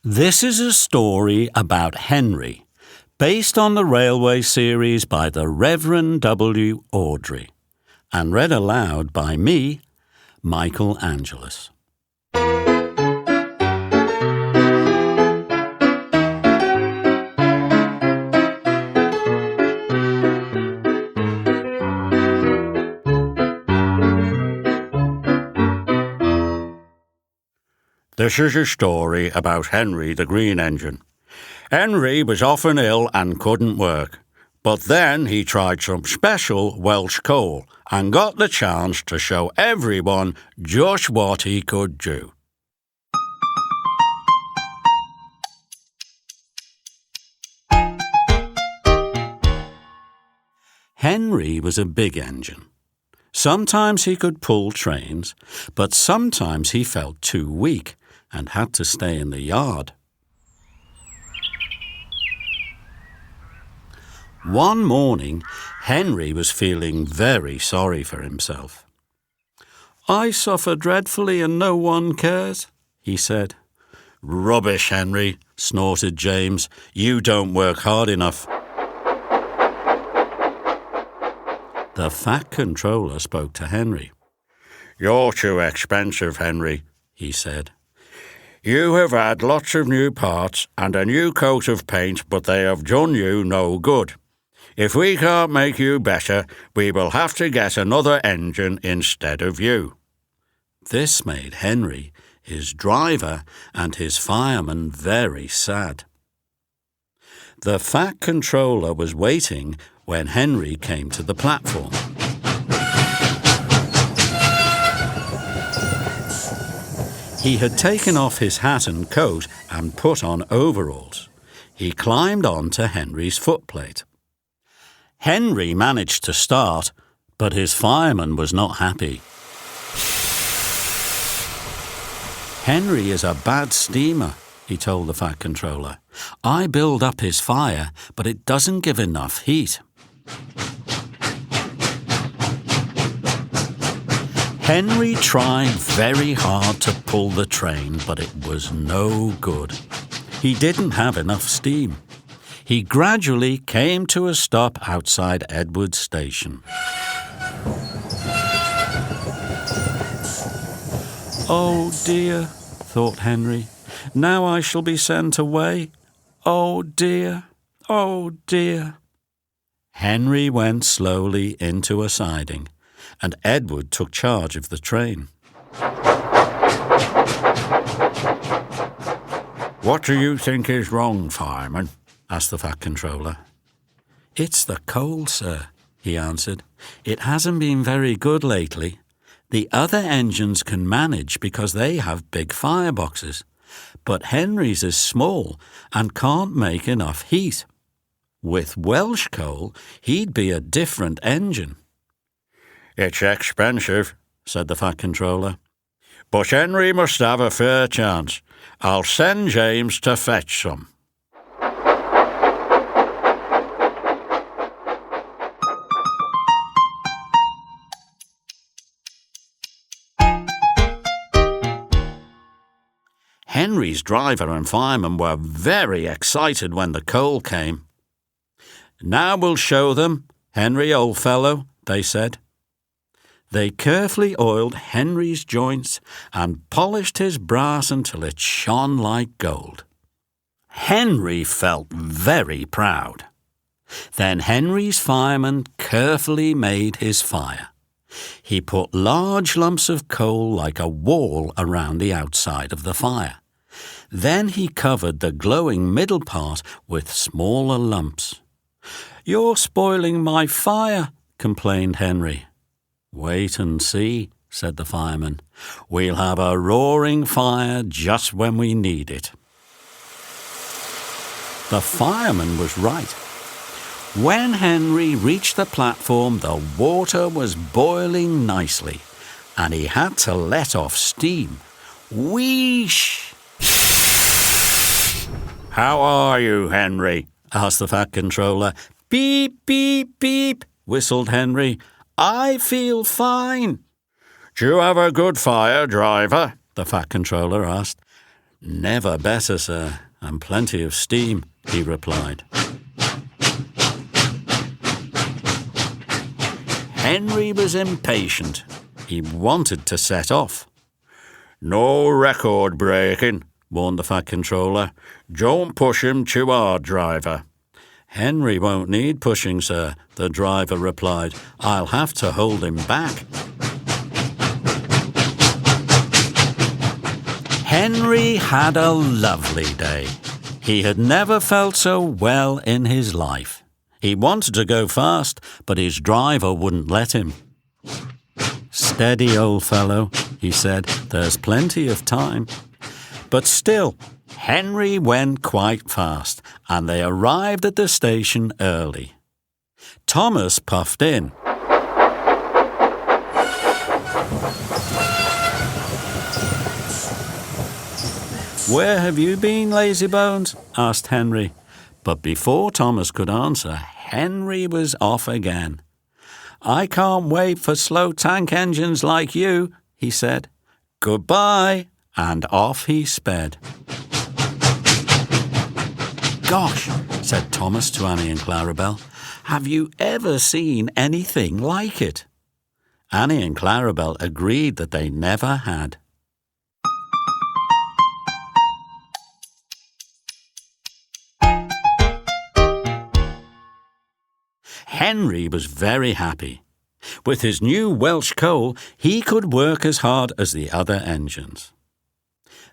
This is a story about Henry, based on the railway series by the Reverend W. Awdry, and read aloud by me, Michael Angelis. This is a story about Henry the Green Engine. Henry was often ill and couldn't work, but then he tried some special Welsh coal and got the chance to show everyone just what he could do. Henry was a big engine. Sometimes he could pull trains, but sometimes he felt too weak and had to stay in the yard. One morning, Henry was feeling very sorry for himself. "I suffer dreadfully and no one cares," he said. "Rubbish, Henry," snorted James. "You don't work hard enough." The Fat Controller spoke to Henry. "You're too expensive, Henry," he said. "You have had lots of new parts and a new coat of paint, but they have done you no good. If we can't make you better, we will have to get another engine instead of you." This made Henry, his driver, and his fireman very sad. The Fat Controller was waiting when Henry came to the platform. He had taken off his hat and coat and put on overalls. He climbed on to Henry's footplate. Henry managed to start, but his fireman was not happy. "Henry is a bad steamer," he told the Fat Controller. "I build up his fire, but it doesn't give enough heat." Henry tried very hard to pull the train, but it was no good. He didn't have enough steam. He gradually came to a stop outside Edward Station. "Oh dear," thought Henry. "Now I shall be sent away. Oh dear, oh dear." Henry went slowly into a siding, and Edward took charge of the train. "What do you think is wrong, fireman?" asked the Fat Controller. "It's the coal, sir," he answered. "It hasn't been very good lately. The other engines can manage because they have big fireboxes, but Henry's is small and can't make enough heat. With Welsh coal, he'd be a different engine." "It's expensive," said the Fat Controller. "But Henry must have a fair chance. I'll send James to fetch some." Henry's driver and fireman were very excited when the coal came. "Now we'll show them, Henry, old fellow," they said. They carefully oiled Henry's joints and polished his brass until it shone like gold. Henry felt very proud. Then Henry's fireman carefully made his fire. He put large lumps of coal like a wall around the outside of the fire. Then he covered the glowing middle part with smaller lumps. "You're spoiling my fire," complained Henry. "Wait and see," said the fireman. "We'll have a roaring fire just when we need it." The fireman was right. When Henry reached the platform, the water was boiling nicely, and he had to let off steam. Wheesh! "How are you, Henry?" asked the Fat Controller. "Beep, beep, beep," whistled Henry. "I feel fine." "Do you have a good fire, driver?" the Fat Controller asked. "Never better, sir, and plenty of steam," he replied. Henry was impatient. He wanted to set off. "No record breaking," warned the Fat Controller. "Don't push him too hard, driver." "Henry won't need pushing, sir," the driver replied. "I'll have to hold him back." Henry had a lovely day. He had never felt so well in his life. He wanted to go fast, but his driver wouldn't let him. "Steady, old fellow," he said. "There's plenty of time." But still, Henry went quite fast, and they arrived at the station early. Thomas puffed in. "Where have you been, lazybones?" asked Henry. But before Thomas could answer, Henry was off again. "I can't wait for slow tank engines like you," he said. "Goodbye," and off he sped. "Gosh," said Thomas to Annie and Clarabel, "have you ever seen anything like it?" Annie and Clarabel agreed that they never had. Henry was very happy. With his new Welsh coal, he could work as hard as the other engines.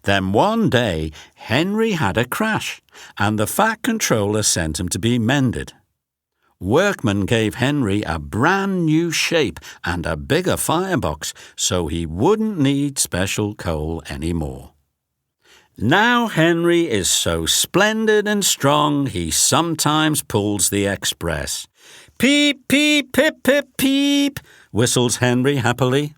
Then one day, Henry had a crash, and the Fat Controller sent him to be mended. Workmen gave Henry a brand new shape and a bigger firebox, so he wouldn't need special coal anymore. Now Henry is so splendid and strong, he sometimes pulls the express. "Peep, peep, pip, pip, peep," whistles Henry happily.